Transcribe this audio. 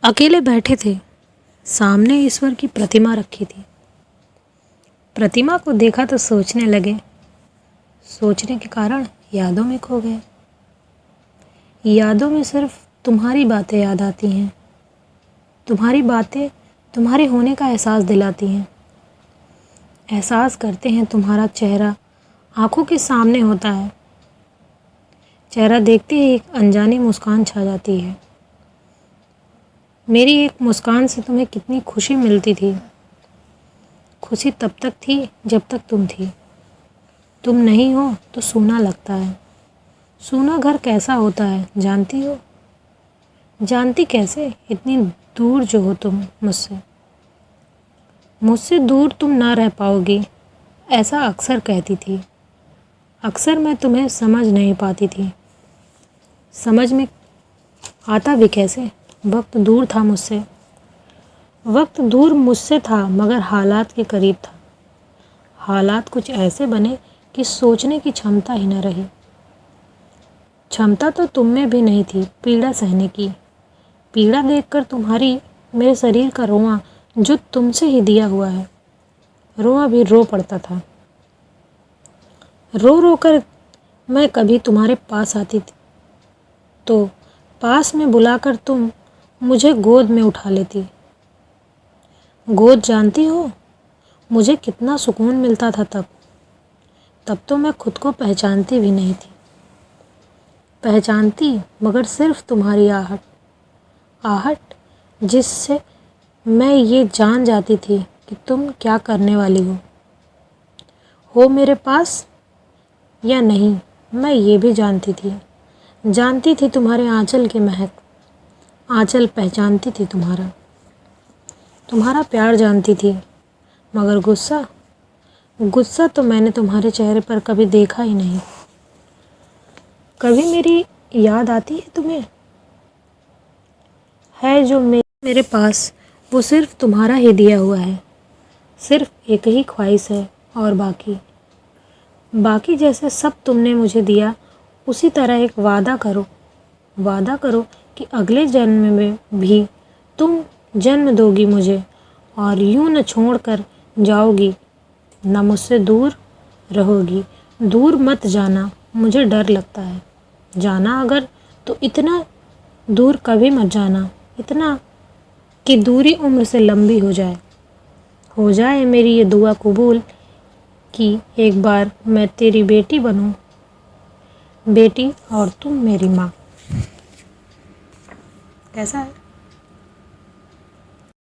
अकेले बैठे थे। सामने ईश्वर की प्रतिमा रखी थी। प्रतिमा को देखा तो सोचने लगे। सोचने के कारण यादों में खो गए। यादों में सिर्फ तुम्हारी बातें याद आती हैं। तुम्हारी बातें तुम्हारे होने का एहसास दिलाती हैं। एहसास करते हैं तुम्हारा चेहरा आंखों के सामने होता है। चेहरा देखते ही एक अनजानी मुस्कान छा जाती है। मेरी एक मुस्कान से तुम्हें कितनी खुशी मिलती थी। खुशी तब तक थी जब तक तुम थी। तुम नहीं हो तो सूना लगता है। सूना घर कैसा होता है जानती हो? जानती कैसे? इतनी दूर जो हो तुम मुझसे। मुझसे दूर तुम ना रह पाओगी, ऐसा अक्सर कहती थी। अक्सर मैं तुम्हें समझ नहीं पाती थी। समझ में आता भी कैसे? वक्त दूर था मुझसे। वक्त दूर मुझसे था मगर हालात के करीब था। हालात कुछ ऐसे बने कि सोचने की क्षमता ही न रही। क्षमता तो तुम में भी नहीं थी पीड़ा सहने की। पीड़ा देखकर तुम्हारी मेरे शरीर का रोआं जो तुमसे ही दिया हुआ है, रोआं भी रो पड़ता था। रो रो कर मैं कभी तुम्हारे पास आती थी तो पास में बुलाकर तुम मुझे गोद में उठा लेती। गोद जानती हो मुझे कितना सुकून मिलता था तब। तब तो मैं खुद को पहचानती भी नहीं थी। पहचानती मगर सिर्फ तुम्हारी आहट। आहट जिससे मैं ये जान जाती थी कि तुम क्या करने वाली हो मेरे पास या नहीं। मैं ये भी जानती थी। जानती थी तुम्हारे आंचल की महक। आंचल पहचानती थी तुम्हारा। तुम्हारा प्यार जानती थी मगर गुस्सा, गुस्सा तो मैंने तुम्हारे चेहरे पर कभी देखा ही नहीं। कभी मेरी याद आती है तुम्हें? है जो मेरे पास वो सिर्फ तुम्हारा ही दिया हुआ है। सिर्फ एक ही ख्वाहिश है और बाकी जैसे सब तुमने मुझे दिया उसी तरह एक वादा करो। वादा करो कि अगले जन्म में भी तुम जन्म दोगी मुझे और यूं न छोड़ कर जाओगी, न मुझसे दूर रहोगी। दूर मत जाना, मुझे डर लगता है। जाना अगर तो इतना दूर कभी मत जाना, इतना कि दूरी उम्र से लंबी हो जाए। हो जाए मेरी ये दुआ कबूल कि एक बार मैं तेरी बेटी बनूं, बेटी और तुम मेरी माँ। कैसा है?